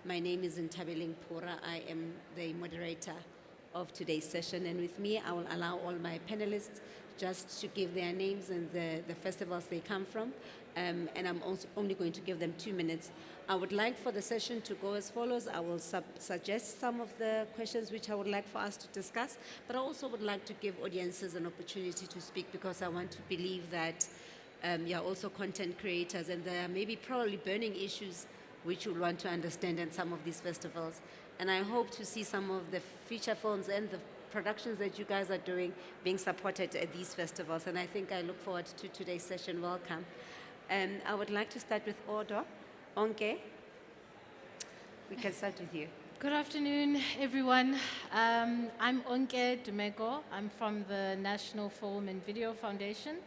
My name is Nthabeleng. I am the moderator of today's session, and with me I will allow all my panelists just to give their names and the festivals they come from, and I'm also only going to give them 2 minutes. I would like for the session to go as follows. I will suggest some of the questions which I would like for us to discuss, but I also would like to give audiences an opportunity to speak, because I want to believe that you're also content creators, and there are maybe probably burning issues which you'll want to understand in some of these festivals. And I hope to see some of the feature films and the productions that you guys are doing being supported at these festivals. And I think I look forward to today's session. Welcome. I would like to start with Odo. Onke, we can start with you. Good afternoon, everyone. I'm Onke Dumeko. I'm from the National Film and Video Foundation.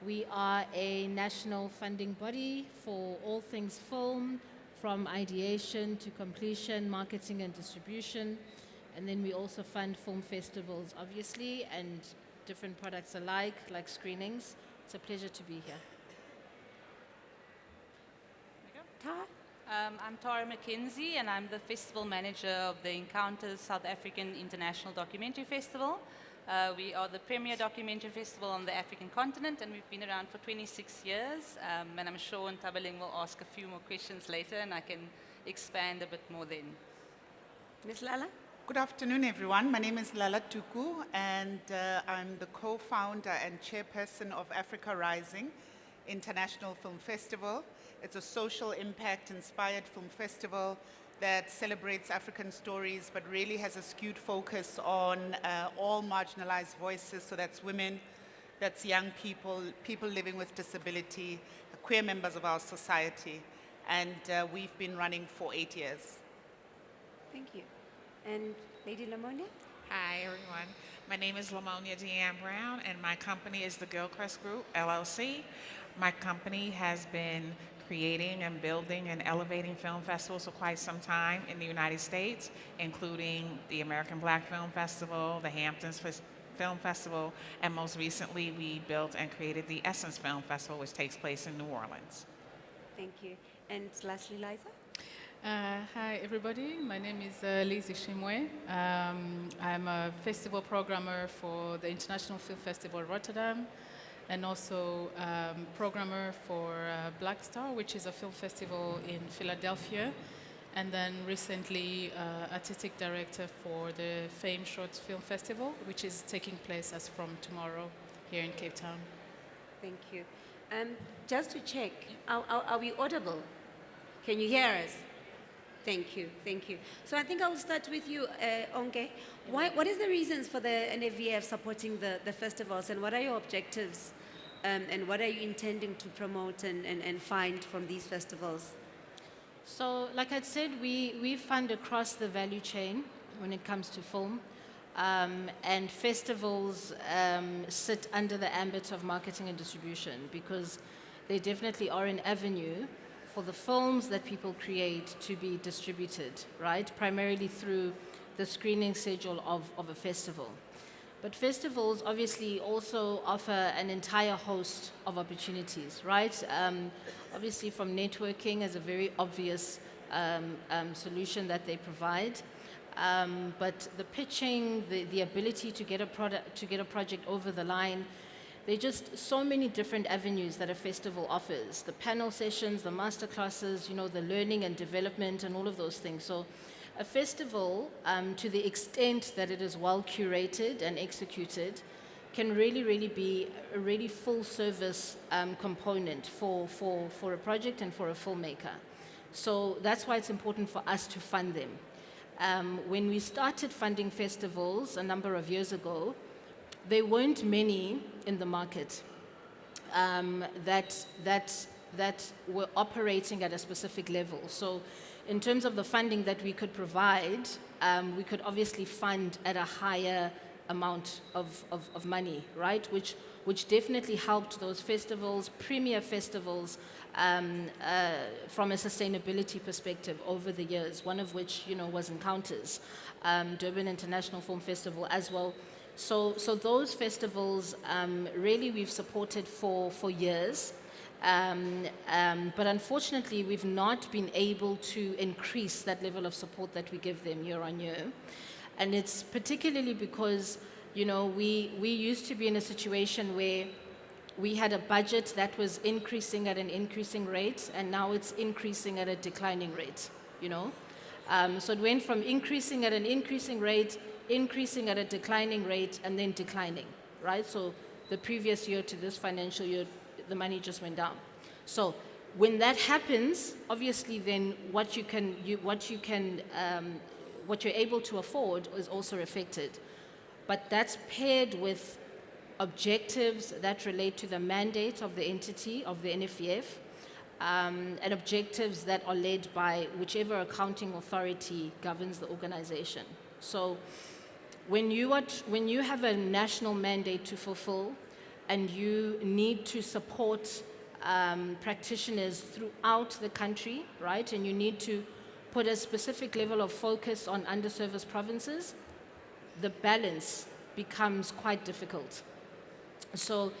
We are a national funding body for all things film, from ideation to completion, marketing and distribution. And then we also fund film festivals, obviously, and different products alike, like screenings. It's a pleasure to be here. I'm Tarha McKenzie, and I'm the festival manager of the Encounters South African International Documentary Festival. We are the premier documentary festival on the African continent, and we've been around for 26 years. And I'm sure Nthabeleng will ask a few more questions later, and I can expand a bit more then. Ms. Lala? Good afternoon, everyone. My name is Lala Tuku, and I'm the co-founder and chairperson of Africa Rising International Film Festival. It's a social impact-inspired film festival that celebrates African stories, but really has a skewed focus on all marginalized voices. So that's women, that's young people, people living with disability, queer members of our society. And we've been running for 8 years. Thank you. And Lady Lamonia? Hi, everyone. My name is Lamonia Deanne Brown, and my company is the Gilchrist Group, LLC. My company has been creating and building and elevating film festivals for quite some time in the United States, including the American Black Film Festival, the Hamptons Film Festival, and most recently we built and created the Essence Film Festival, which takes place in New Orleans. Thank you. And lastly, Lyse? Hi, everybody. My name is Lyse Ishimwe. I'm a festival programmer for the International Film Festival Rotterdam, and also programmer for Black Star, which is a film festival in Philadelphia, and then recently artistic director for the Fame Short Film Festival, which is taking place as from tomorrow here in Cape Town. Thank you. Just to check, are we audible? Can you hear us? Thank you, thank you. So I think I will start with you, Onke. What is the reasons for the NFVF supporting the festivals, and what are your objectives, and what are you intending to promote and find from these festivals? So, like I said, we fund across the value chain when it comes to film. And festivals sit under the ambit of marketing and distribution, because they definitely are an avenue for the films that people create to be distributed, right? Primarily through the screening schedule of a festival. But festivals obviously also offer an entire host of opportunities, right? Obviously from networking as a very obvious solution that they provide. But the pitching, the ability to get a project over the line, there are just so many different avenues that a festival offers. The panel sessions, the master classes, the learning and development and all of those things. So a festival, to the extent that it is well curated and executed, can really, really be a really full service component for a project and for a filmmaker. So that's why it's important for us to fund them. When we started funding festivals a number of years ago, there weren't many in the market that were operating at a specific level. So in terms of the funding that we could provide, we could obviously fund at a higher amount of money, right? Which definitely helped those festivals, premier festivals, from a sustainability perspective over the years, one of which, was Encounters, Durban International Film Festival as well. So those festivals, really we've supported for years. But unfortunately, we've not been able to increase that level of support that we give them year on year. And it's particularly because, you know, we used to be in a situation where we had a budget that was increasing at an increasing rate, and now it's increasing at a declining rate, you know. So it went from increasing at an increasing rate, increasing at a declining rate, and then declining, right? So the previous year to this financial year, the money just went down. So when that happens, obviously then what you're able to afford is also affected. But that's paired with objectives that relate to the mandate of the entity, of the NFVF, and objectives that are led by whichever accounting authority governs the organization. So when you have a national mandate to fulfill and you need to support practitioners throughout the country, right, and you need to put a specific level of focus on underserviced provinces, the balance becomes quite difficult. So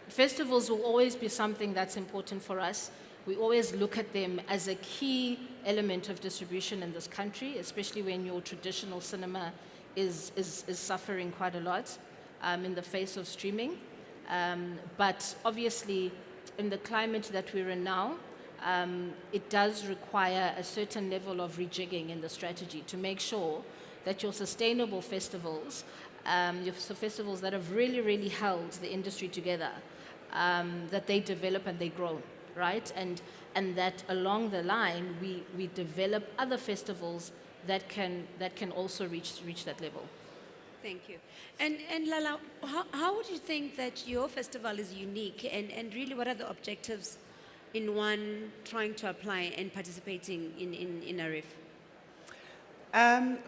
festivals will always be something that's important for us. We always look at them as a key element of distribution in this country, especially when your traditional cinema is suffering quite a lot in the face of streaming. But obviously, in the climate that we're in now, it does require a certain level of rejigging in the strategy to make sure that your sustainable festivals, your festivals that have really, really held the industry together, that they develop and they grow, right? And that along the line, we develop other festivals that can also reach that level. Thank you. And Lala, how would you think that your festival is unique, and really what are the objectives in one trying to apply and participating in ARIFF?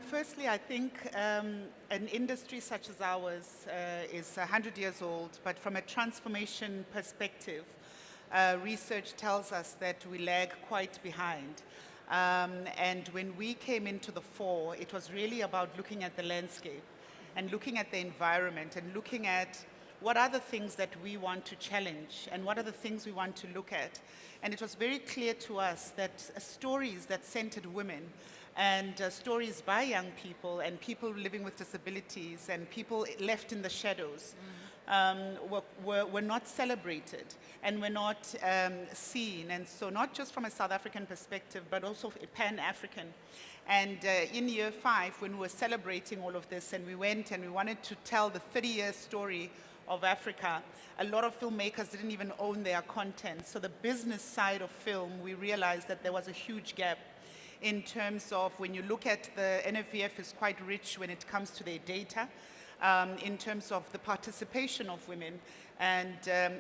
Firstly, I think an industry such as ours is 100 years old, but from a transformation perspective, research tells us that we lag quite behind. And when we came into the fore, it was really about looking at the landscape and looking at the environment and looking at what are the things that we want to challenge and what are the things we want to look at. And it was very clear to us that stories that centered women and stories by young people and people living with disabilities and people left in the shadows were not celebrated and were not seen. And so not just from a South African perspective, but also Pan-African. And in year 5, when we were celebrating all of this and we went and we wanted to tell the 30-year story of Africa, a lot of filmmakers didn't even own their content. So the business side of film, we realized that there was a huge gap in terms of when you look at the NFVF is quite rich when it comes to their data, in terms of the participation of women. And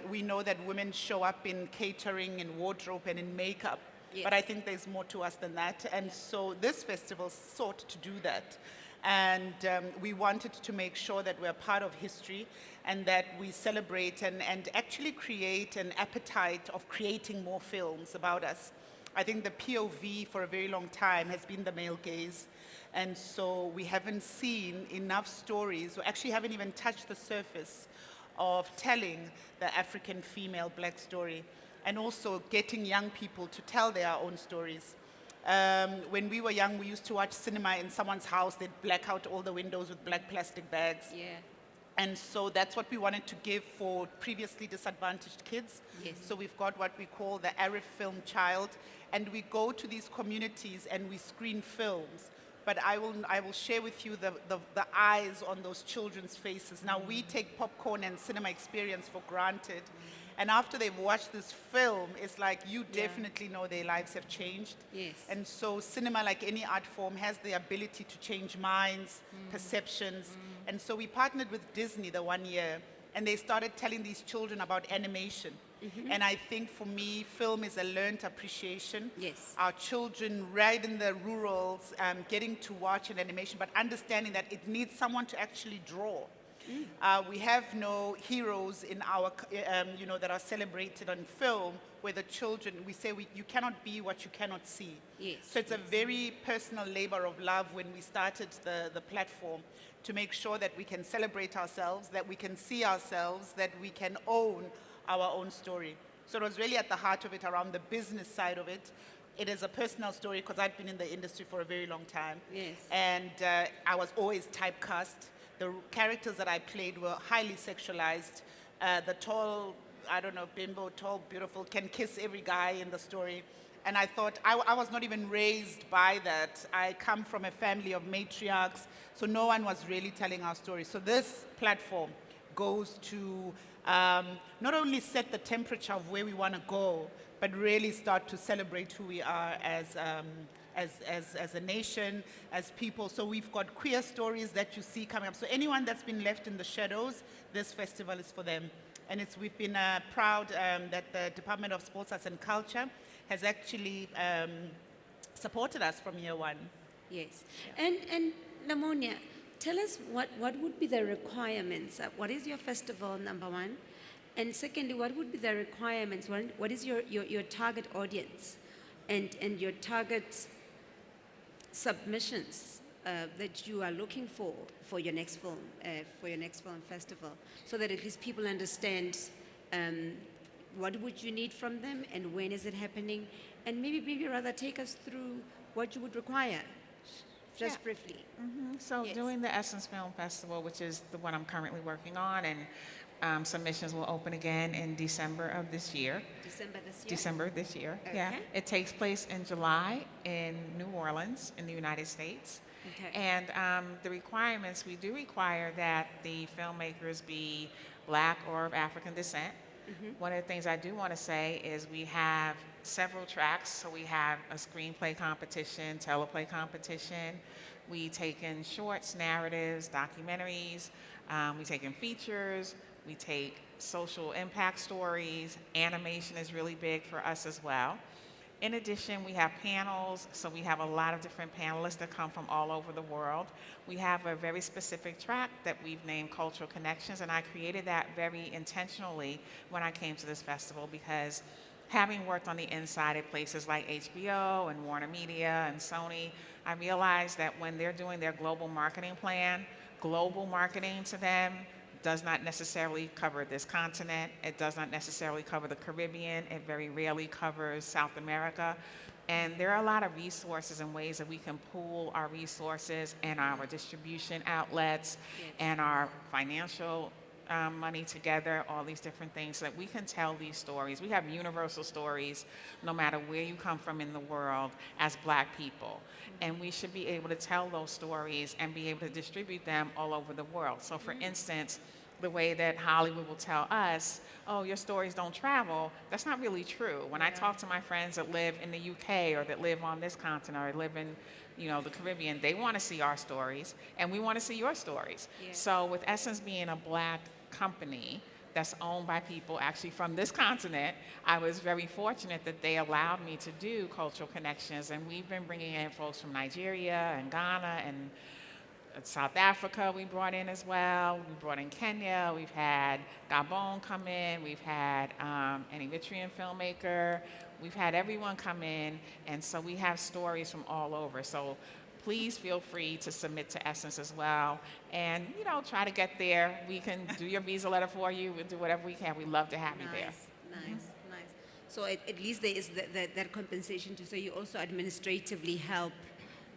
we know that women show up in catering, in wardrobe, and in makeup. Yes. But I think there's more to us than that. And so this festival sought to do that. And we wanted to make sure that we're part of history and that we celebrate and actually create an appetite of creating more films about us. I think the POV for a very long time has been the male gaze. And so we haven't seen enough stories, or actually haven't even touched the surface of telling the African female black story, and also getting young people to tell their own stories. When we were young, we used to watch cinema in someone's house. They'd black out all the windows with black plastic bags. Yeah. And so that's what we wanted to give for previously disadvantaged kids. Yes. So we've got what we call the ARIFF Film Child, and we go to these communities and we screen films. But I will share with you the eyes on those children's faces. Now, we take popcorn and cinema experience for granted. And after they've watched this film, it's like you definitely know their lives have changed. Yes. And so cinema, like any art form, has the ability to change minds, perceptions. And so we partnered with Disney the one year, and they started telling these children about animation. And I think for me, film is a learned appreciation. Yes. Our children right in the rurals getting to watch an animation, but understanding that it needs someone to actually draw. We have no heroes in our, that are celebrated on film where the children, we say you cannot be what you cannot see. Yes. So it's a very personal labor of love when we started the platform to make sure that we can celebrate ourselves, that we can see ourselves, that we can own our own story. So it was really at the heart of it, around the business side of it. It is a personal story because I'd been in the industry for a very long time. Yes. And I was always typecast. The characters that I played were highly sexualized. The tall, I don't know, bimbo, tall, beautiful, can kiss every guy in the story. And I thought, I was not even raised by that. I come from a family of matriarchs, so no one was really telling our story. So this platform goes to not only set the temperature of where we want to go, but really start to celebrate who we are as a nation, as people. So we've got queer stories that you see coming up. So anyone that's been left in the shadows, this festival is for them. And we've been proud that the Department of Sports, Arts and Culture has actually supported us from year one. Yes. And Lamonia, tell us what would be the requirements? What is your festival, number one? And secondly, what would be the requirements? What is your target audience and your target submissions that you are looking for your next film festival, so that at least people understand what would you need from them and when is it happening, and maybe rather take us through what you would require, just briefly. So Yes. doing the Essence Film Festival, which is the one I'm currently working on, and submissions will open again in December of this year. December this year? Yeah. Okay. It takes place in July in New Orleans in the United States. Okay. And the requirements, we do require that the filmmakers be Black or of African descent. One of the things I do want to say is we have several tracks. So we have a screenplay competition, teleplay competition. We take in shorts, narratives, documentaries. We take in features. We take social impact stories. Animation is really big for us as well. In addition, we have panels, so we have a lot of different panelists that come from all over the world. We have a very specific track that we've named Cultural Connections, and I created that very intentionally when I came to this festival because having worked on the inside at places like HBO and Warner Media and Sony, I realized that when they're doing their global marketing plan, global marketing to them does not necessarily cover this continent. It does not necessarily cover the Caribbean. It very rarely covers South America. And there are a lot of resources and ways that we can pool our resources and our distribution outlets and our financial money together, all these different things, so that we can tell these stories. We have universal stories no matter where you come from in the world as Black people. And we should be able to tell those stories and be able to distribute them all over the world. So for instance, the way that Hollywood will tell us, oh, your stories don't travel, that's not really true. When I talk to my friends that live in the UK or that live on this continent or live in the Caribbean, they want to see our stories, and we want to see your stories. Yeah. So with Essence being a Black company that's owned by people actually from this continent, I was very fortunate that they allowed me to do Cultural Connections, and we've been bringing in folks from Nigeria and Ghana and South Africa we brought in as well. We brought in Kenya. We've had Gabon come in. We've had an Eritrean filmmaker. We've had everyone come in, and so we have stories from all over. So please feel free to submit to Essence as well, and try to get there. We can do your visa letter for you. We'll do whatever we can. We'd love to have you there. Nice. So at least there is that compensation too. So you also administratively help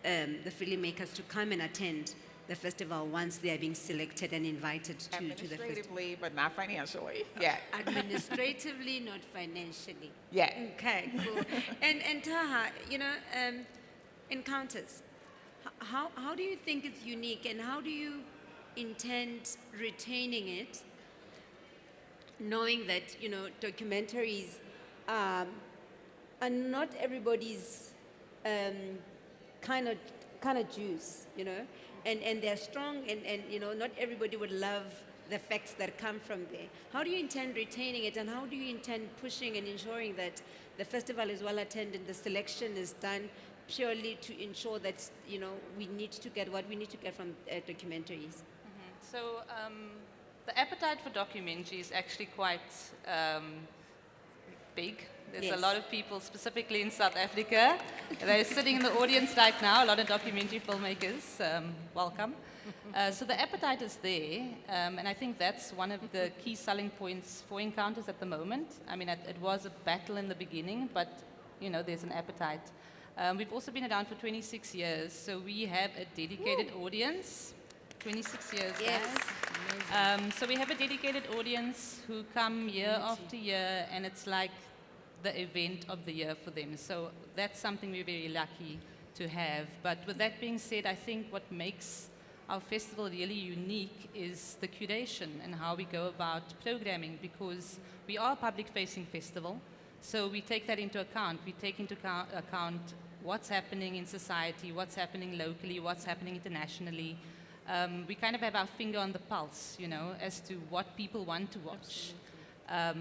the filmmakers to come and attend the festival once they are being selected and invited to the festival. Administratively, but not financially. Yeah. Administratively, not financially. Yeah. Okay, cool. And Tarha, encounters. How do you think it's unique, and how do you intend retaining it, knowing that documentaries are not everybody's kind of juice, and they're strong, and not everybody would love the facts that come from there. How do you intend retaining it, and how do you intend pushing and ensuring that the festival is well attended, the selection is done purely to ensure that we need to get what we need to get from documentaries? So the appetite for documentary is actually quite big There's Yes. a lot of people, specifically in South Africa. They're sitting in the audience right now, a lot of documentary filmmakers. Welcome. So the appetite is there, and I think that's one of the key selling points for Encounters at the moment. I mean, it was a battle in the beginning, but you know, there's an appetite. We've also been around for 26 years, so we have a dedicated audience. 26 years, Yes. guys. So we have a dedicated audience who come year after year, and it's like the event of the year for them. So that's something we're very lucky to have. But with that being said, I think what makes our festival really unique is the curation and how we go about programming, because we are a public-facing festival. So we take that into account. We take into account what's happening in society, what's happening locally, what's happening internationally. We kind of have our finger on the pulse, you know, as to what people want to watch.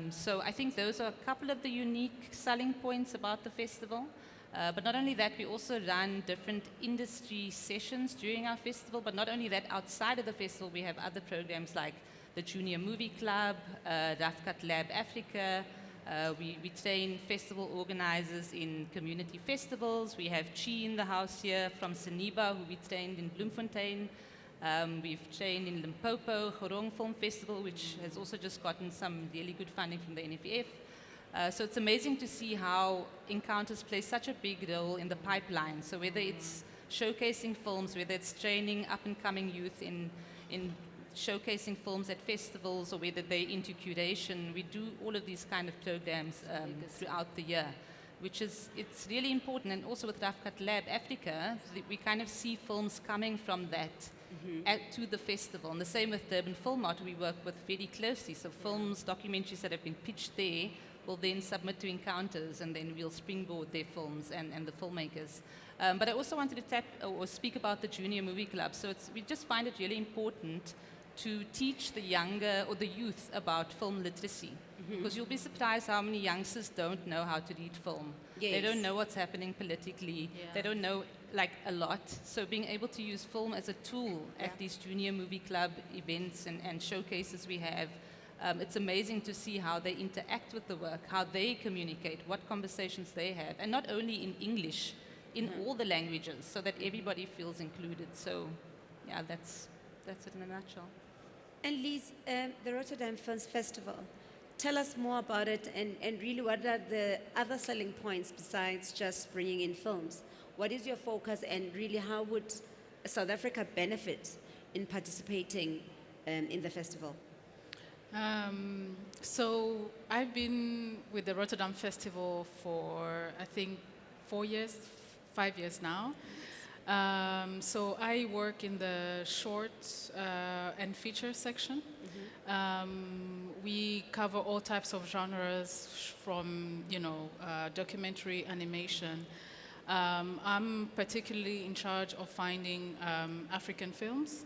So I think those are a couple of the unique selling points about the festival. But not only that, we also run different industry sessions during our festival. But not only that, outside of the festival, we have other programs like the Junior Movie Club, Rough Cut Lab Africa. We train festival organizers in community festivals. We have Chi in the house here from Seniba, who we trained in Bloemfontein. We've trained in Limpopo, Gorong Film Festival, which has also just gotten some really good funding from the NFF. So it's amazing to see how Encounters play such a big role in the pipeline. So whether it's showcasing films, whether it's training up-and-coming youth in showcasing films at festivals, or whether they're into curation, we do all of these kind of programs throughout the year, which is, it's really important. And also with Rough Cut Lab Africa, we kind of see films coming from that to the festival. And the same with Durban Film Art, we work with very closely. So films, documentaries that have been pitched there will then submit to Encounters, and then we'll springboard their films and the filmmakers. But I also wanted to speak about the Junior Movie Club. So we just find it really important to teach the younger or the youth about film literacy. Because you'll be surprised how many youngsters don't know how to read film. Yes. They don't know what's happening politically. Yeah. They don't know like a lot. So being able to use film as a tool at these Junior Movie Club events and showcases we have, it's amazing to see how they interact with the work, how they communicate, what conversations they have, and not only in English, in all the languages, so that everybody feels included. So, yeah, that's it in a nutshell. And Lyse, the Rotterdam Films Festival, tell us more about it, and really what are the other selling points besides just bringing in films? What is your focus, and really how would South Africa benefit in participating in the festival? So I've been with the Rotterdam Festival for, I think, 5 years now. So I work in the short and feature section. We cover all types of genres from, documentary, animation. I'm particularly in charge of finding African films.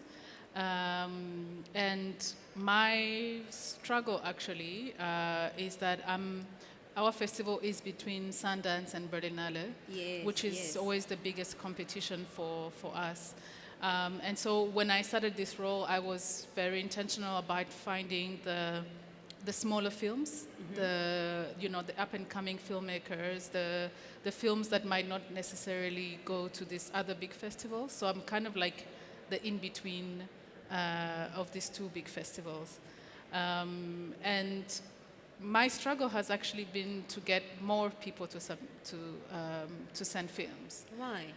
And my struggle actually is that our festival is between Sundance and Berlinale, which is always the biggest competition for us. And so when I started this role, I was very intentional about finding the smaller films, the up-and-coming filmmakers, the films that might not necessarily go to this other big festivals. So I'm kind of like the in-between of these two big festivals. And my struggle has actually been to get more people to send films. Why?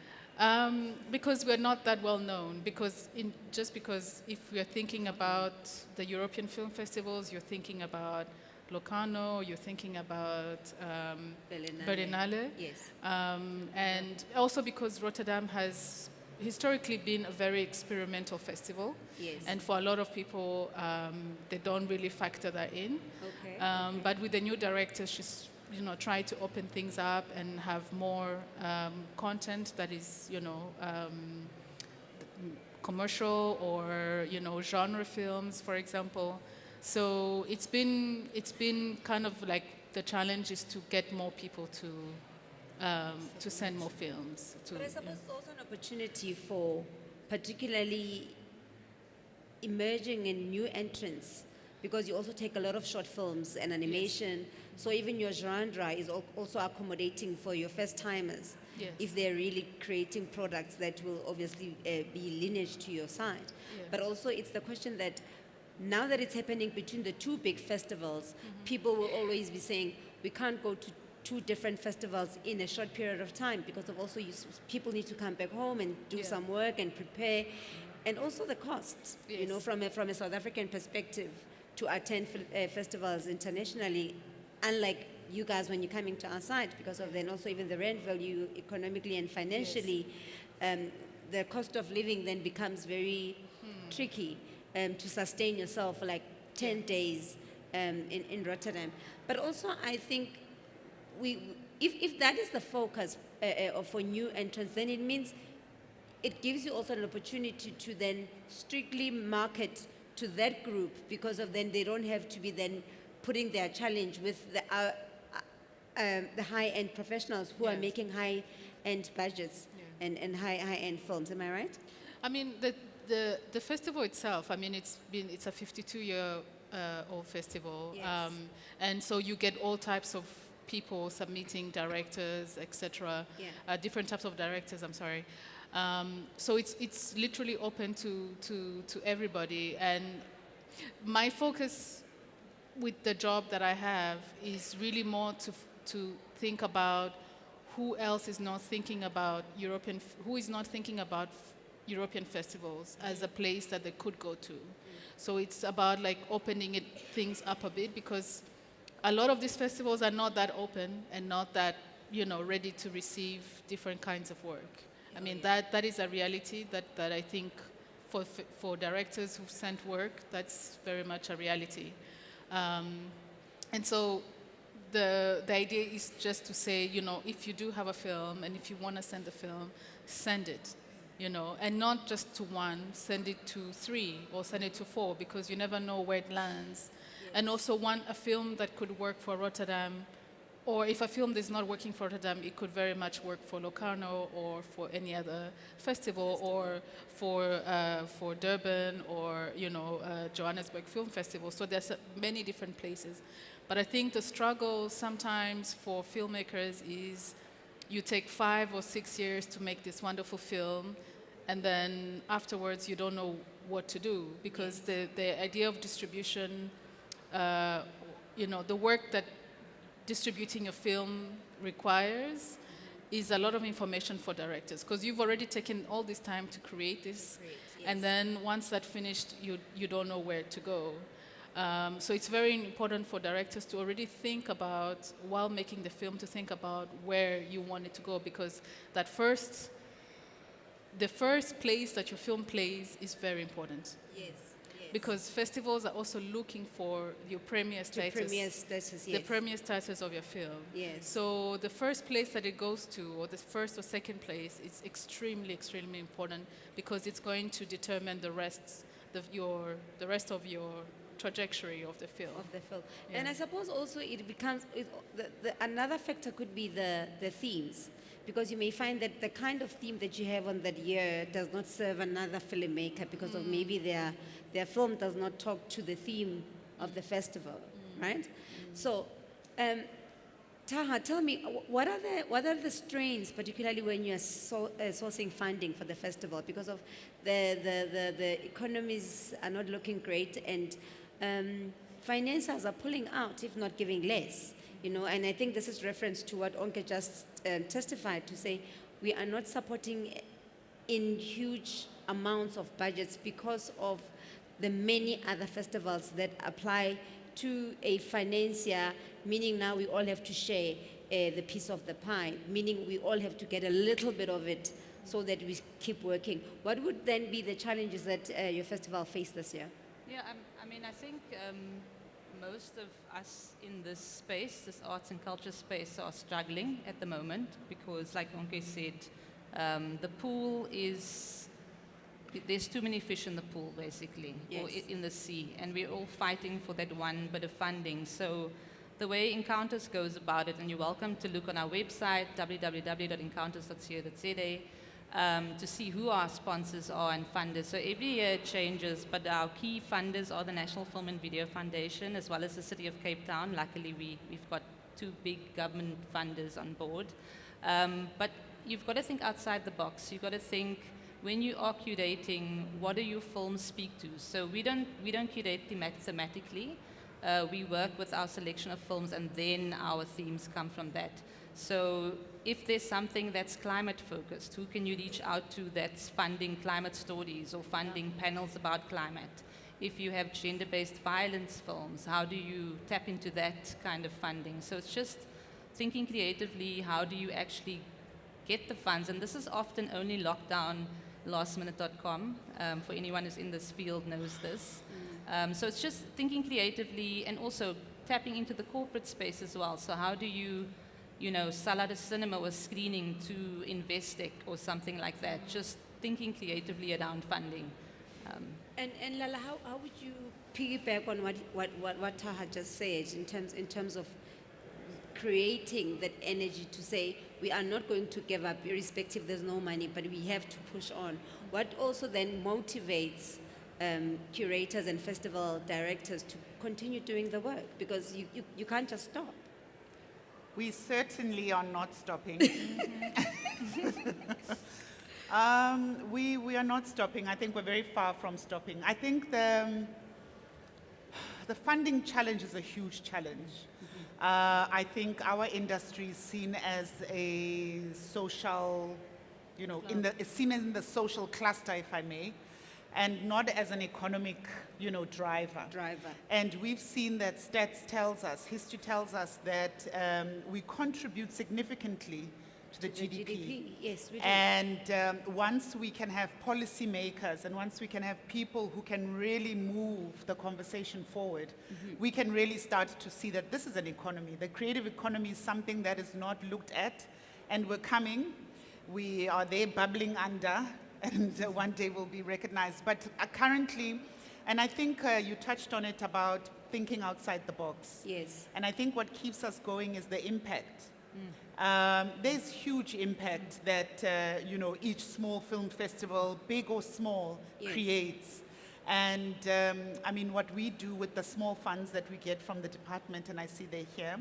Because we're not that well known. Because if we're thinking about the European film festivals, you're thinking about Locarno, you're thinking about Berlinale. Yes. And also because Rotterdam has historically been a very experimental festival. Yes. And for a lot of people, they don't really factor that in. Okay. But with the new director, she's tried to open things up and have more content that is commercial or genre films, for example. So it's been kind of like the challenge is to get more people to send more films. But I suppose it's also an opportunity for particularly emerging and new entrants, because you also take a lot of short films and animation So even your genre is also accommodating for your first timers. Yes. If they're really creating products that will obviously be lineage to your side. Yeah. But also it's the question that now that it's happening between the two big festivals, people will always be saying, we can't go to two different festivals in a short period of time because of also people need to come back home and do some work and prepare. And also the costs, you know, from a South African perspective to attend festivals internationally, unlike you guys when you're coming to our side, because of then also even the rent value economically and financially, the cost of living then becomes very tricky to sustain yourself for like 10 days in Rotterdam. But also I think if that is the focus for new entrants, then it means it gives you also an opportunity to then strictly market to that group, because of then they don't have to be then putting their challenge with the high-end professionals who are making high-end budgets and high-end films. Am I right? I mean, the festival itself, I mean, it's a 52-year old festival. Yes. And so you get all types of people submitting, directors, etc. Different types of directors, I'm sorry. So it's literally open to everybody. And my focus with the job that I have is really more to think about who else is not thinking about who is not thinking about European festivals as a place that they could go to. So it's about like opening things up a bit, because a lot of these festivals are not that open and not that, you know, ready to receive different kinds of work. I mean, that is a reality that I think for directors who've sent work, that's very much a reality. And so the idea is just to say, you know, if you do have a film and if you want to send the film, send it, you know, and not just to one, send it to 3 or send it to 4, because you never know where it lands. And also a film that could work for Rotterdam, or if a film is not working for Rotterdam, it could very much work for Locarno or for any other festival, or for Durban, or, you know, Johannesburg Film Festival. So there's many different places. But I think the struggle sometimes for filmmakers is you take 5 or 6 years to make this wonderful film, and then afterwards you don't know what to do, because the idea of distribution, you know, the work that distributing a film requires is a lot of information for directors, because you've already taken all this time to create this, and then once that's finished, you don't know where to go. So it's very important for directors to already think about, while making the film, to think about where you want it to go, because the first place that your film plays is very important. Yes. Because festivals are also looking for your premiere status. The premiere status of your film. Yes. So the first place that it goes to, or the first or second place, is extremely, extremely important, because it's going to determine the rest of your trajectory of the film. Yeah. And I suppose also it becomes another factor could be the themes. Because you may find that the kind of theme that you have on that year does not serve another filmmaker, because of maybe their film does not talk to the theme of the festival, right? So, Tarha, tell me, what are the strains, particularly when you are sourcing funding for the festival, because of the economies are not looking great, and financiers are pulling out, if not giving less. You know, and I think this is reference to what Onke just testified, to say we are not supporting in huge amounts of budgets because of the many other festivals that apply to a financier, meaning now we all have to share the piece of the pie, meaning we all have to get a little bit of it so that we keep working. What would then be the challenges that your festival faced this year? Yeah, I mean, I think most of us in this space, this arts and culture space, are struggling at the moment because, like Onke said, the pool is, there's too many fish in the pool, basically, or in the sea, and we're all fighting for that one bit of funding. So the way Encounters goes about it, and you're welcome to look on our website, www.encounters.co.za, to see who our sponsors are and funders. So every year it changes, but our key funders are the National Film and Video Foundation as well as the City of Cape Town. Luckily, we've got 2 big government funders on board. But you've got to think outside the box. You've got to think, when you are curating, what do your films speak to? So we don't curate thematically. We work with our selection of films, and then our themes come from that. So if there's something that's climate focused, who can you reach out to that's funding climate stories or funding panels about climate? If you have gender-based violence films, how do you tap into that kind of funding? So it's just thinking creatively, how do you actually get the funds? And this is often only locked down. Lastminute.com, for anyone who's in this field knows this. So it's just thinking creatively and also tapping into the corporate space as well. So how do you sell out a cinema or screening to Investec or something like that? Just thinking creatively around funding. And Lala, how would you piggyback on what Tarha just said in terms of creating that energy to say we are not going to give up irrespective there's no money, but we have to push on? What also then motivates curators and festival directors to continue doing the work, because you can't just stop? We certainly are not stopping. We are not stopping. I think we're very far from stopping. I think the funding challenge is a huge challenge. I think our industry is seen as a social, is seen in the social cluster, if I may, and not as an economic, driver. And we've seen that stats tells us, history tells us that we contribute significantly to the GDP. Yes, we do. And once we can have policymakers and once we can have people who can really move the conversation forward, we can really start to see that this is an economy. The creative economy is something that is not looked at, and we're coming. We are there bubbling under, and one day we'll be recognized. But currently, and I think you touched on it about thinking outside the box. Yes. And I think what keeps us going is the impact. There's huge impact that each small film festival, big or small, creates. And I mean, what we do with the small funds that we get from the department, and I see they're here,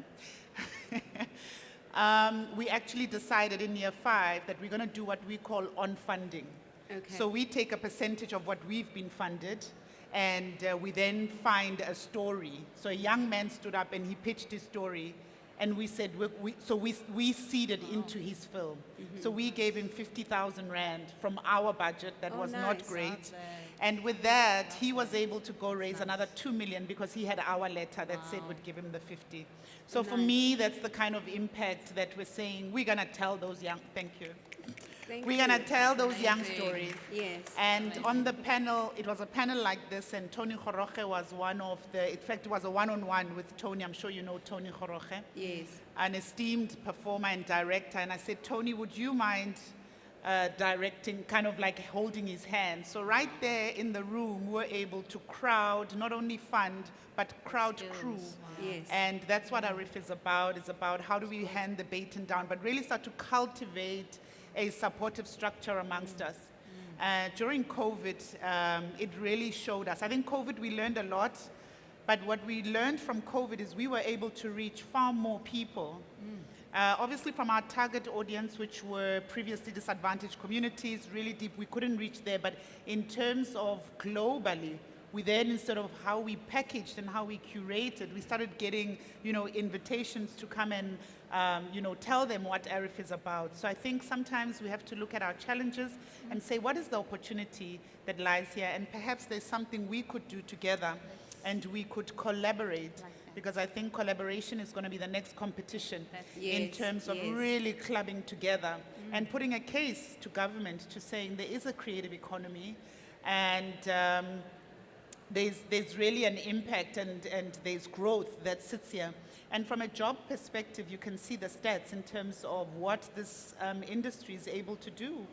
we actually decided in year 5 that we're going to do what we call on funding. Okay. So we take a percentage of what we've been funded, and we then find a story. So a young man stood up and he pitched his story. And we said, we seeded into his film. So we gave him 50,000 Rand from our budget that was not great. And with that, he was able to go raise another 2 million because he had our letter that said would give him the 50. So for me, that's the kind of impact that we're saying, we're gonna tell those young, thank you. We're going to tell those young stories. Yes. And on the panel, it was a panel like this, and Tony Goroge was one of the, in fact, it was a one-on-one with Tony. I'm sure you know Tony Goroge. Yes. An esteemed performer and director. And I said, Tony, would you mind directing, kind of like holding his hand? So right there in the room, we're able to crowd, not only fund, but crowd crew. Yes. And that's what ARIFF is about how do we hand the baton down, but really start to cultivate a supportive structure amongst us. During COVID, it really showed us. I think COVID, we learned a lot, but what we learned from COVID is we were able to reach far more people. Obviously from our target audience, which were previously disadvantaged communities, really deep, we couldn't reach there, but in terms of globally, we then, instead of how we packaged and how we curated, we started getting, invitations to come and, tell them what ARIFF is about. So I think sometimes we have to look at our challenges and say, what is the opportunity that lies here? And perhaps there's something we could do together and we could collaborate, because I think collaboration is going to be the next competition in terms of really clubbing together and putting a case to government to saying there is a creative economy, and there's really an impact and there's growth that sits here. And from a job perspective, you can see the stats in terms of what this industry is able to do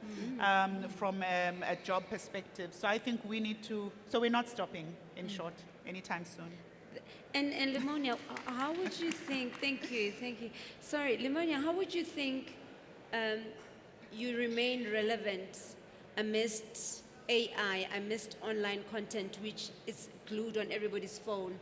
from a job perspective. So I think we need to, so we're not stopping, in short, anytime soon. And Lamonia, how would you think, thank you. Sorry, Lamonia, how would you think you remain relevant amidst AI, amidst online content, which is glued on everybody's phone,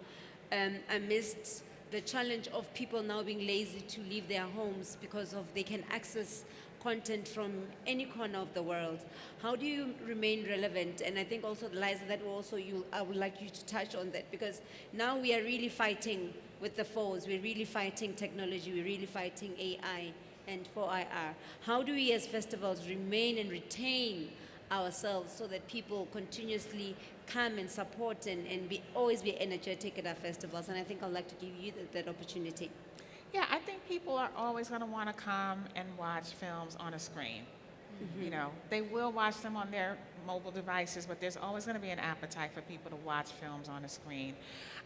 amidst the challenge of people now being lazy to leave their homes because of they can access content from any corner of the world. How do you remain relevant? And I think also, Lyse, that also I would like you to touch on that, because now we are really fighting with the foes. We're really fighting technology. We're really fighting AI and 4IR. How do we as festivals remain and retain ourselves so that people continuously come and support and always be energetic at our festivals? And I think I'd like to give you that opportunity. Yeah, I think people are always going to want to come and watch films on a screen. You know, they will watch them on their mobile devices, but there's always going to be an appetite for people to watch films on a screen.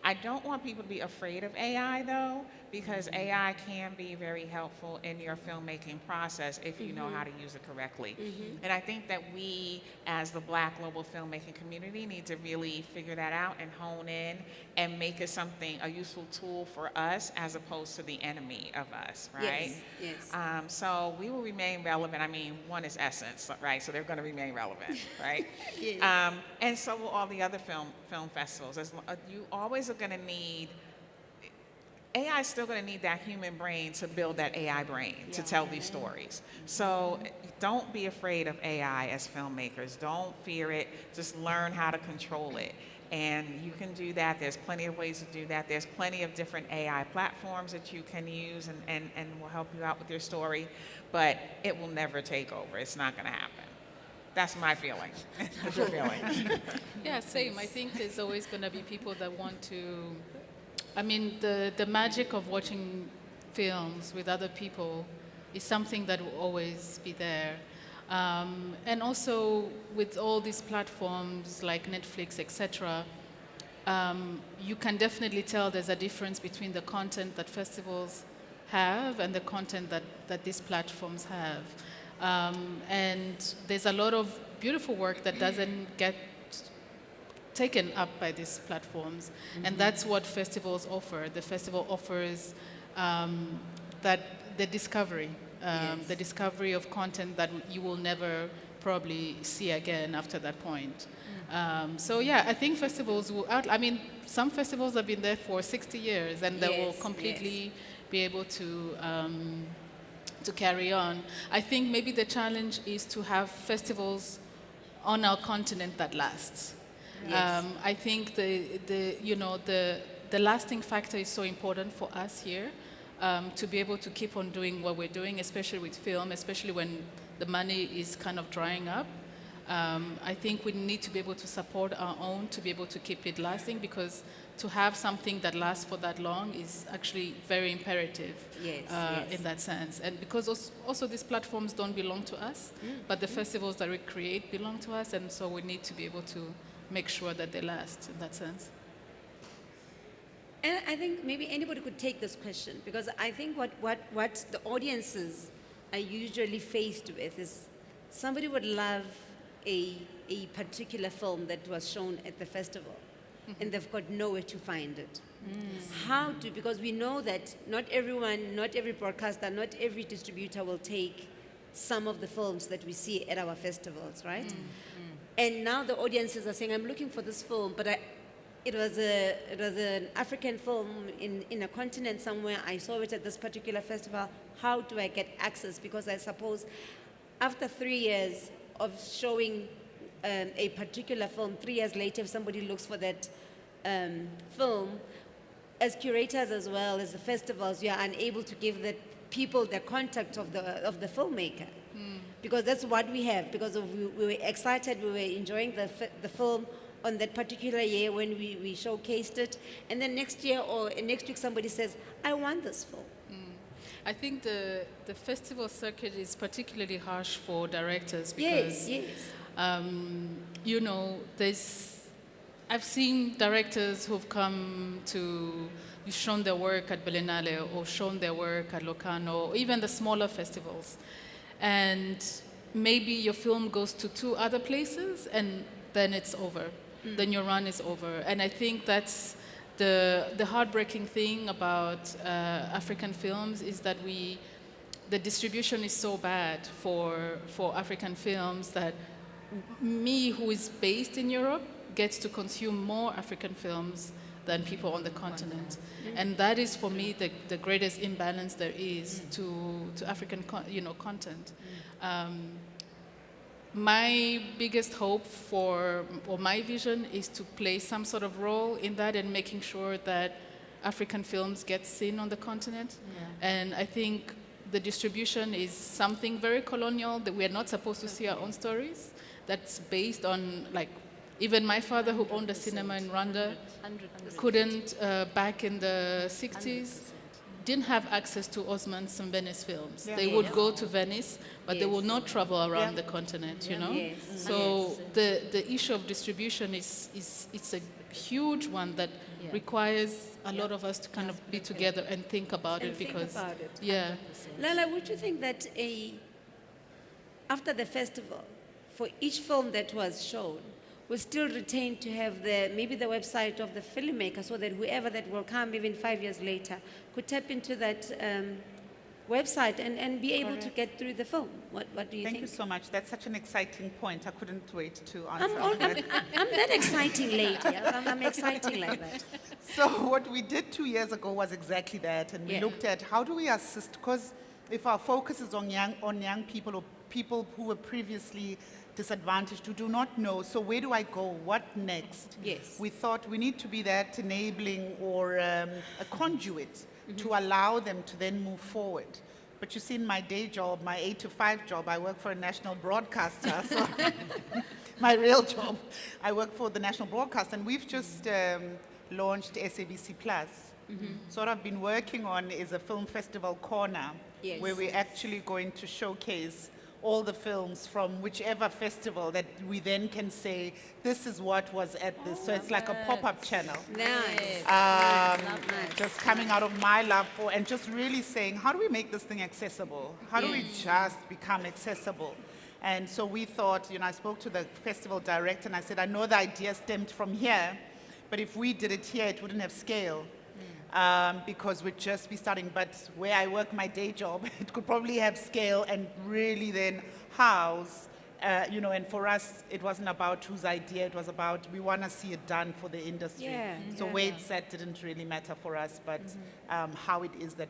I don't want people to be afraid of AI, though, because AI can be very helpful in your filmmaking process if you know how to use it correctly. And I think that we, as the Black global filmmaking community, need to really figure that out and hone in and make it something, a useful tool for us as opposed to the enemy of us, right? Yes. So we will remain relevant. I mean, one is essence, right? So they're going to remain relevant, right? Yes. And so will all the other film festivals. You always are going to need, AI is still going to need that human brain to build that AI brain to tell these stories. So don't be afraid of AI as filmmakers. Don't fear it. Just learn how to control it. And you can do that. There's plenty of ways to do that. There's plenty of different AI platforms that you can use and will help you out with your story. But it will never take over. It's not going to happen. That's my feeling. What's your feeling? Yeah, same. I think there's always going to be people that want to, I mean, the magic of watching films with other people is something that will always be there. And also with all these platforms like Netflix, etc., you can definitely tell there's a difference between the content that festivals have and the content that these platforms have. And there's a lot of beautiful work that doesn't get taken up by these platforms. And that's what festivals offer. The festival offers that the discovery. The discovery of content that you will never probably see again after that point. So yeah, I think festivals will I mean, some festivals have been there for 60 years and they will completely be able to carry on. I think maybe the challenge is to have festivals on our continent that lasts. I think the lasting factor is so important for us here. To be able to keep on doing what we're doing, especially with film, especially when the money is kind of drying up. I think we need to be able to support our own to be able to keep it lasting, because to have something that lasts for that long is actually very imperative in that sense. And because also these platforms don't belong to us, but the festivals that we create belong to us, and so we need to be able to make sure that they last in that sense. And I think maybe anybody could take this question, because I think what the audiences are usually faced with is somebody would love a particular film that was shown at the festival, and they've got nowhere to find it. Because we know that not every broadcaster, not every distributor will take some of the films that we see at our festivals, right? And now the audiences are saying, I'm looking for this film, but it was an African film in a continent somewhere. I saw it at this particular festival. How do I get access? Because I suppose after 3 years of showing a particular film, 3 years later, if somebody looks for that film, as curators as well as the festivals, you are unable to give the people the contact of the filmmaker. Because that's what we have. Because we were excited, we were enjoying the film on that particular year when we showcased it, and then next year or next week somebody says, I want this film. I think the festival circuit is particularly harsh for directors because, you know, I've seen directors who've come you've shown their work at Berlinale or shown their work at Locarno, or even the smaller festivals. And maybe your film goes to 2 other places and then it's over. Then your run is over. And I think that's the heartbreaking thing about African films, is that we the distribution is so bad for African films that me, who is based in Europe, gets to consume more African films than people on the continent. And that is, for me, the greatest imbalance there is to African content. My biggest hope or my vision is to play some sort of role in that and making sure that African films get seen on the continent. And I think the distribution is something very colonial, that we're not supposed to see our own stories. That's based on, like, even my father, who owned a cinema in Rwanda, couldn't, back in the 60s, didn't have access to Osman Sambene's films. They would go to Venice, but they would not travel around the continent, you know? So the issue of distribution it's a huge one that requires a lot of us to kind of be together and think about it, because Lala, would you think that after the festival, for each film that was shown, we still retain to have maybe the website of the filmmaker, so that whoever that will come even 5 years later could tap into that website and be able to get through the film? What do you think? Thank you so much. That's such an exciting point. I couldn't wait to answer. I'm that exciting lady. I'm exciting like that. So what we did 2 years ago was exactly that, and we looked at how do we assist, because if our focus is on young people or people who were previously disadvantaged, who do not know, so where do I go? What next? Yes. We thought we need to be that enabling or a conduit to allow them to then move forward. But you see, in my day job, my 8 to 5 job, I work for a national broadcaster. So my real job, I work for the national broadcaster, and we've just launched SABC Plus. So what I've been working on is a film festival corner, where we're actually going to showcase all the films from whichever festival that we then can say, this is what was at this. So it's like a pop-up channel. Nice. Just coming out of my love for, and just really saying, how do we make this thing accessible? How do we just become accessible? And so we thought, I spoke to the festival director and I said, I know the idea stemmed from here, but if we did it here, it wouldn't have scale. Because we'd just be starting, but where I work my day job, it could probably have scale and really then house, and for us, it wasn't about whose idea, it was about, we want to see it done for the industry. So where it's set didn't really matter for us, but how it is that,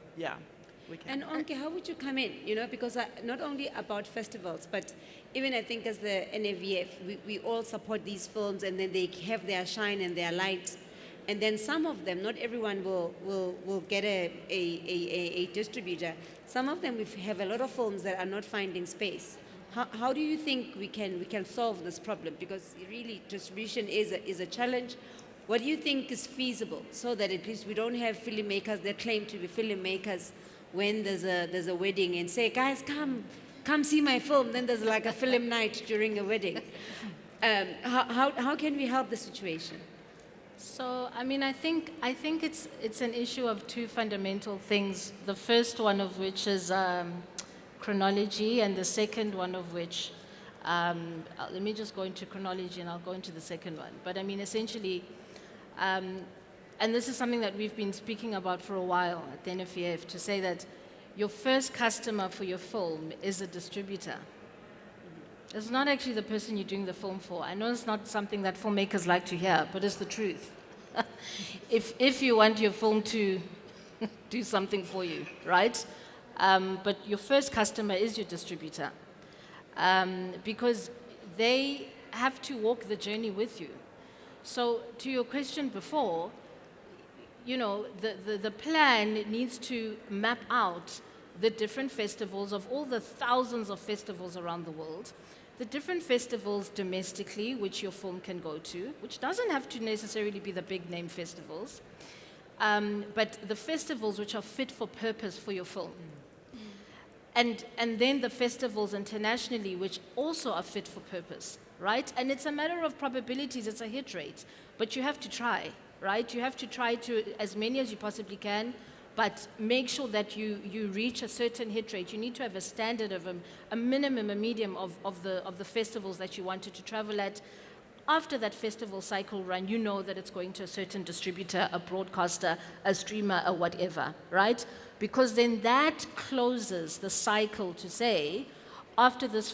we can. And Onke, how would you come in? Because not only about festivals, but even I think as the NAVF, we all support these films, and then they have their shine and their light. And then some of them, not everyone will get a distributor. Some of them, we have a lot of films that are not finding space. How do you think we can solve this problem? Because really, distribution is a challenge. What do you think is feasible, so that at least we don't have filmmakers that claim to be filmmakers when there's a wedding and say, guys, come see my film. Then there's like a film night during a wedding. How can we help the situation? So, I think it's an issue of two fundamental things. The first one of which is chronology, and the second one of which, let me just go into chronology and I'll go into the second one. But essentially, and this is something that we've been speaking about for a while at the NFEF, to say that your first customer for your film is a distributor. It's not actually the person you're doing the film for. I know it's not something that filmmakers like to hear, but it's the truth. If you want your film to do something for you, right? But your first customer is your distributor, because they have to walk the journey with you. So to your question before, the plan needs to map out the different festivals of all the thousands of festivals around the world, the different festivals domestically which your film can go to, which doesn't have to necessarily be the big name festivals, but the festivals which are fit for purpose for your film. And then the festivals internationally which also are fit for purpose, right? And it's a matter of probabilities, it's a hit rate, but you have to try, right? You have to try to as many as you possibly can, but make sure that you reach a certain hit rate. You need to have a standard of a minimum, a medium of the festivals that you wanted to travel at. after that festival cycle run, you know that it's going to a certain distributor, a broadcaster, a streamer, or whatever, right? Because then that closes the cycle to say, after this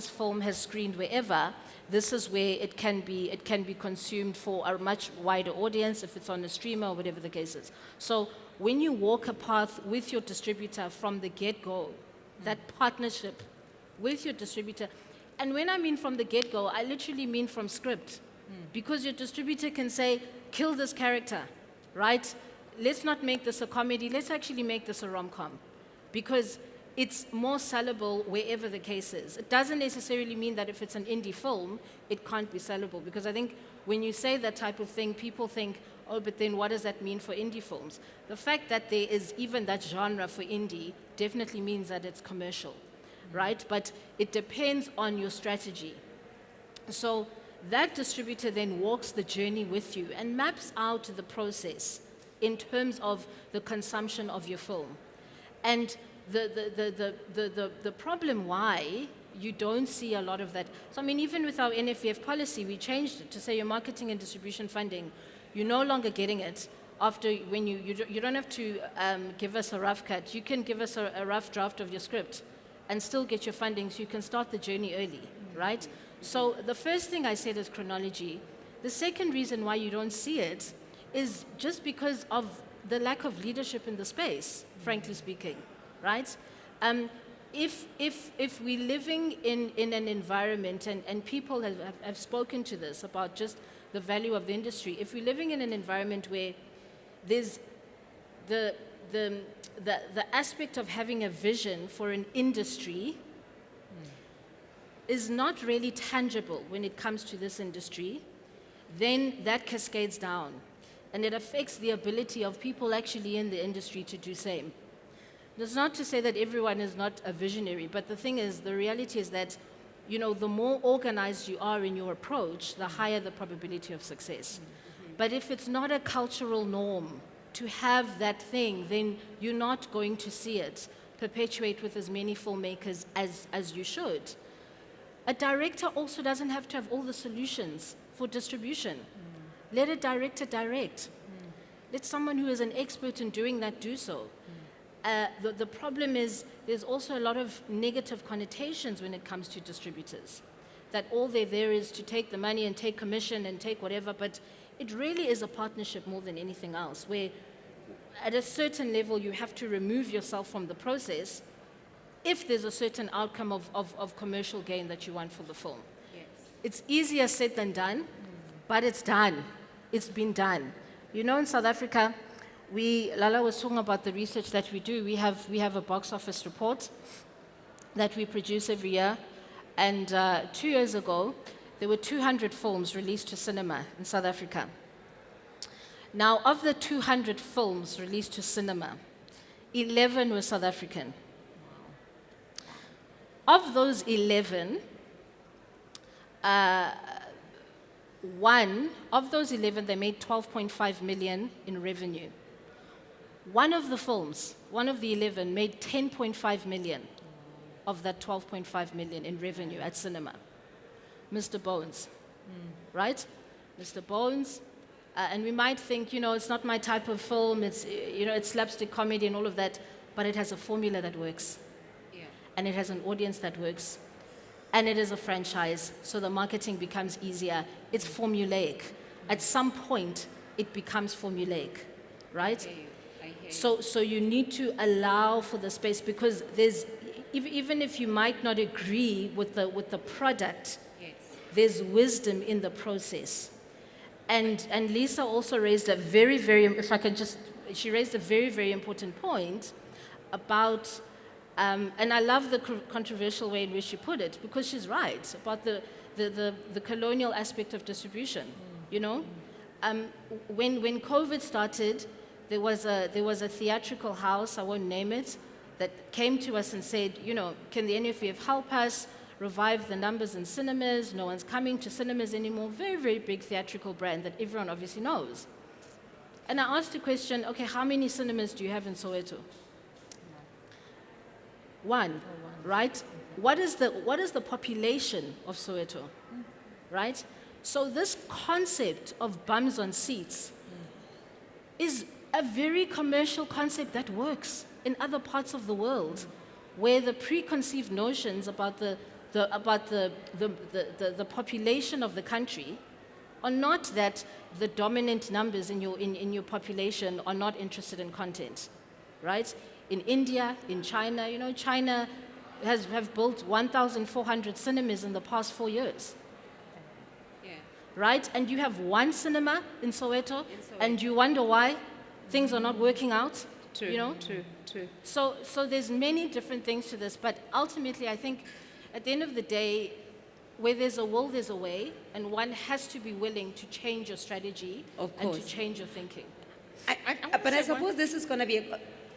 film has screened wherever, this is where it can be consumed for a much wider audience if it's on a streamer or whatever the case is. So when you walk a path with your distributor from the get-go, that partnership with your distributor, and when I mean from the get-go, I literally mean from script. Because your distributor can say, kill this character, right? Let's not make this a comedy, let's actually make this a rom-com. Because it's more sellable wherever the case is. It doesn't necessarily mean that if it's an indie film, it can't be sellable. Because I think when you say that type of thing, people think, oh, but then what does that mean for indie films? The fact that there is even that genre for indie definitely means that it's commercial, right? But it depends on your strategy. So that distributor then walks the journey with you and maps out the process in terms of the consumption of your film. And the problem why you don't see a lot of that. So I mean, even with our NFVF policy, we changed it to say your marketing and distribution funding, you're no longer getting it after when you don't have to give us a rough cut. You can give us a rough draft of your script and still get your funding, so you can start the journey early, right? So the first thing I said is chronology. The second reason why you don't see it is just because of the lack of leadership in the space, frankly speaking, right? If we're living in an environment, and people have spoken to this about just the value of the industry, if we're living in an environment where there's the aspect of having a vision for an industry is not really tangible when it comes to this industry, then that cascades down. And it affects the ability of people actually in the industry to do same. That's not to say that everyone is not a visionary, but the thing is, the reality is that, you know, the more organized you are in your approach, the higher the probability of success. But if it's not a cultural norm to have that thing, then you're not going to see it perpetuate with as many filmmakers as you should. A director also doesn't have to have all the solutions for distribution. Let a director direct. Let someone who is an expert in doing that do so. The problem is there's also a lot of negative connotations when it comes to distributors. That all they're there is to take the money and take commission and take whatever, but it really is a partnership more than anything else, where at a certain level you have to remove yourself from the process if there's a certain outcome of commercial gain that you want for the film. Yes. It's easier said than done, but it's done. It's been done. You know, in South Africa, Lala was talking about the research that we do. We have a box office report that we produce every year. And 2 years ago, there were 200 films released to cinema in South Africa. Now, of the 200 films released to cinema, 11 were South African. Of those 11, of those 11, they made 12.5 million in revenue. One of the 11 made 10.5 million of that 12.5 million in revenue at cinema. Mr. Bones, right? Mr. Bones, and we might think, you know, it's not my type of film, it's, you know, it's slapstick comedy and all of that, but it has a formula that works. Yeah. And it has an audience that works. And it is a franchise, so the marketing becomes easier. It's formulaic. At some point, it becomes formulaic, right? I hear you. So you need to allow for the space, because there's, even if you might not agree with the product, Yes. there's wisdom in the process. And Lisa also raised a very, very, she raised a very, very important point about, and I love the controversial way in which she put it, because she's right about the colonial aspect of distribution. You know, when COVID started, there was a theatrical house, I won't name it, that came to us and said, you know, can the NFVF help us revive the numbers in cinemas? No one's coming to cinemas anymore. Very, very big theatrical brand that everyone obviously knows. And I asked the question, okay, how many cinemas do you have in Soweto? One, right? What is the population of Soweto, right? So this concept of bums on seats is a very commercial concept that works in other parts of the world, where the preconceived notions about the population of the country are not that the dominant numbers in your population are not interested in content, right? In India, in China, China have built 1,400 cinemas in the past 4 years. Yeah. Right? And you have one cinema in Soweto, and you wonder why things are not working out. True. True. So there's many different things to this, but ultimately I think at the end of the day, where there's a will, there's a way, and one has to be willing to change your strategy and to change your thinking. But I suppose this is going to be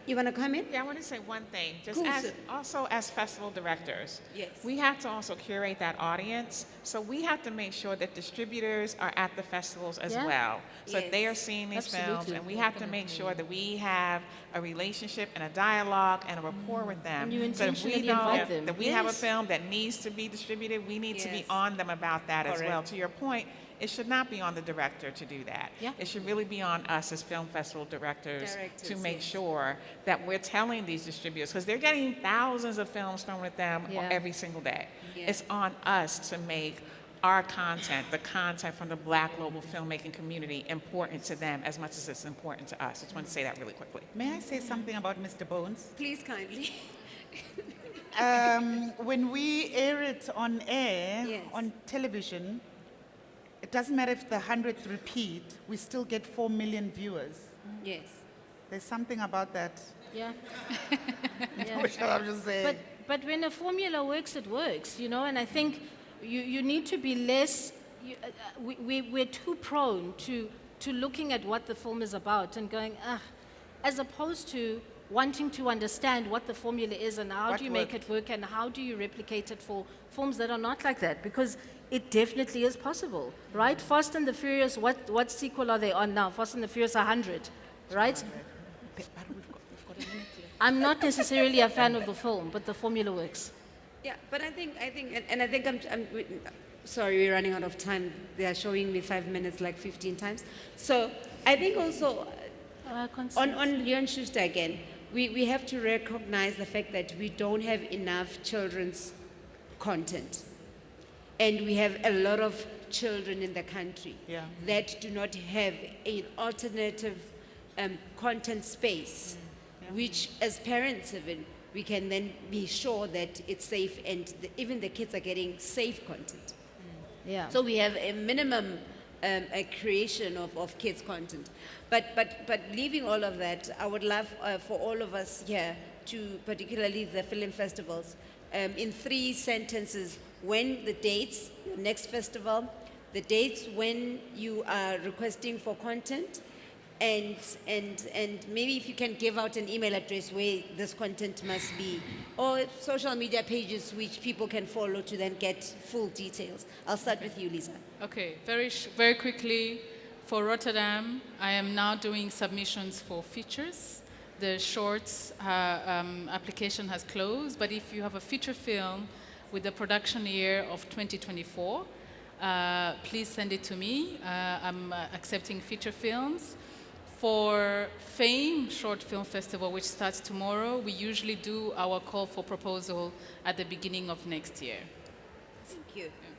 you want to come in? Yeah, I want to say one thing. Just Cool, as sir. also as festival directors, Yes. we have to also curate that audience. So we have to make sure that distributors are at the festivals as Yeah. well. So Yes. they are seeing these films, Absolutely. and we have to make sure that we have a relationship and a dialogue and a rapport with them. And you so if we intentionally know invite them. that we have a Yes. film that needs to be distributed, we need to be Yes. on them about that as well. Correct. To your point, it should not be on the director to do that. Yeah. It should really be on us as film festival directors to Directors, make yes. sure that we're telling these distributors, because they're getting thousands of films thrown at them Yeah. every single day. Yeah. It's on us to make our content, the content from the Black global filmmaking community, important to them as much as it's important to us. I just want to say that really quickly. May I say something about Mr. Bones? Please kindly. When we air it on air, Yes. on television, it doesn't matter if the 100th repeat, we still get 4 million viewers. Yes. There's something about that. Yeah. Yeah. Which I'm just saying. But when a formula works, it works, and I think you need to be less, we're too prone to looking at what the film is about and going, as opposed to wanting to understand what the formula is and how What do you make it work and how do you replicate it for films that are not like that, because it definitely is possible, right? Fast and the Furious, what sequel are they on now? Fast and the Furious 100, right? I'm not necessarily a fan of the film, but the formula works. Yeah, but I think, and I think sorry, we're running out of time. They are showing me 5 minutes, like 15 times. So I think also on Leon Schuster again, we have to recognize the fact that we don't have enough children's content. And we have a lot of children in the country Yeah. that do not have an alternative content space, which as parents even, we can then be sure that it's safe and even the kids are getting safe content. Yeah. So we have a minimum a creation of kids content. But leaving all of that, I would love for all of us here to, particularly the film festivals, in 3 sentences, when the dates, your next festival, the dates when you are requesting for content, and maybe if you can give out an email address where this content must be, or social media pages which people can follow to then get full details. I'll start with you, Lisa. Okay, very quickly, for Rotterdam, I am now doing submissions for features. The shorts application has closed, but if you have a feature film with the production year of 2024, please send it to me. I'm accepting feature films. For FAME Short Film Festival, which starts tomorrow, we usually do our call for proposal at the beginning of next year.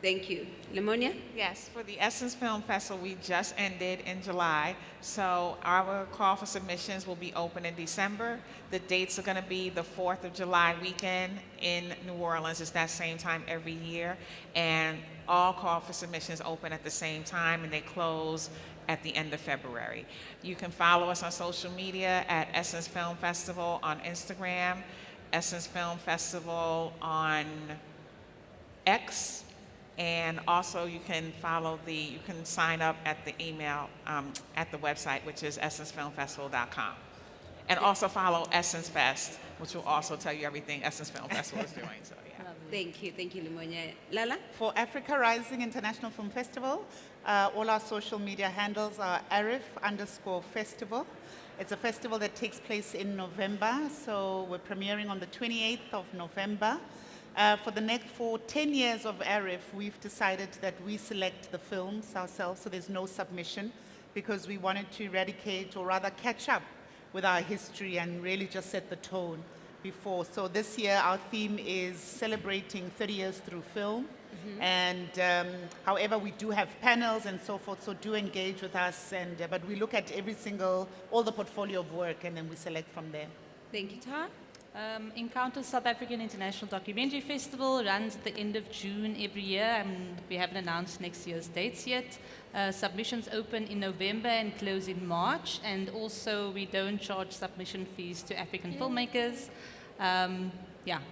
Thank you. Lamonia? Yes, for the Essence Film Festival, we just ended in July, so our call for submissions will be open in December. The dates are going to be the 4th of July weekend in New Orleans. It's that same time every year, and all call for submissions open at the same time, and they close at the end of February. You can follow us on social media at Essence Film Festival on Instagram, Essence Film Festival on X, and also you can you can sign up at the email, at the website, which is essencefilmfestival.com. And also follow Essence Fest, which will also tell you everything Essence Film Festival is doing, so yeah. Thank you, Lamonia. Lala? For Africa Rising International Film Festival, all our social media handles are ARIFF_festival. It's a festival that takes place in November, so we're premiering on the 28th of November. For 10 years of ARIFF, we've decided that we select the films ourselves, so there's no submission, because we wanted to eradicate, or rather catch up with our history and really just set the tone before. So this year our theme is celebrating 30 years through film. And however, we do have panels and so forth, so do engage with us. But we look at all the portfolio of work, and then we select from there. Thank you, Tarha. Encounters South African International Documentary Festival runs at the end of June every year, and we haven't announced next year's dates yet. Submissions open in November and close in March, and also we don't charge submission fees to African filmmakers.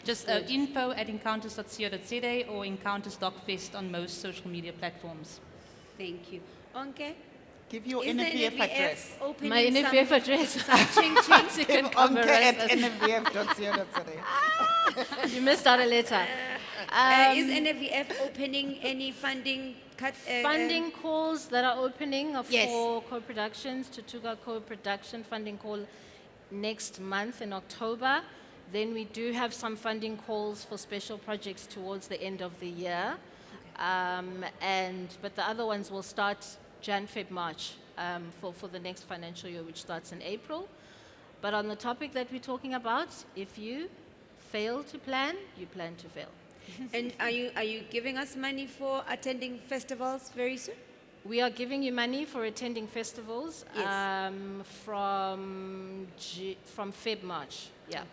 Just info@encounters.co.za or encounters.fest on most social media platforms. Thank you. Onke? Give your Is the NFVF address. opening My NFF address. ching ching? You can Give come Onke arrest at us. nfvf.co.za. You missed out a letter. Is NFVF opening any funding Funding calls that are opening are Yes. for co-productions, Tutuka co-production funding call next month in October. Then we do have some funding calls for special projects towards the end of the year. But the other ones will start Jan, Feb, March for the next financial year, which starts in April. But on the topic that we're talking about, if you fail to plan, you plan to fail. And are you giving us money for attending festivals very soon? We are giving you money for attending festivals Yes. from Feb, March. Yeah.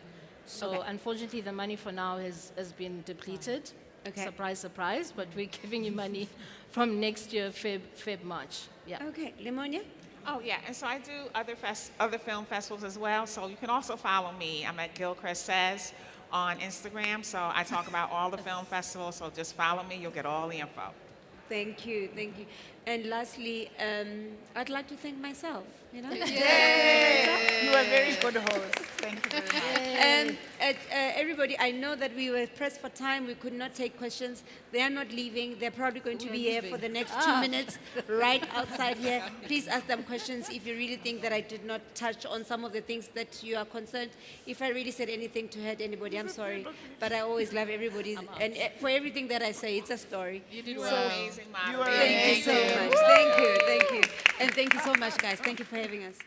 So Okay. unfortunately, the money for now has been depleted. Okay. Surprise, surprise. But we're giving you money from next year, Feb, March. Yeah. Okay, Lamonia? Oh, yeah, and so I do other film festivals as well, so you can also follow me. I'm at Gilchrist Says on Instagram, so I talk about all the film festivals, so just follow me, you'll get all the info. Thank you, thank you. And lastly, I'd like to thank myself, you know? You are a very good host. Thank you very much. And everybody, I know that we were pressed for time. We could not take questions. They are not leaving. They're probably going to be here for the next 2 minutes, right outside here. Please ask them questions if you really think that I did not touch on some of the things that you are concerned. If I really said anything to hurt anybody, I'm sorry. But I always love everybody. And for everything that I say, it's a story. You did amazing, You are moderator. Thank you so much. Thank you, thank you. And thank you so much, guys. Thank you for having us.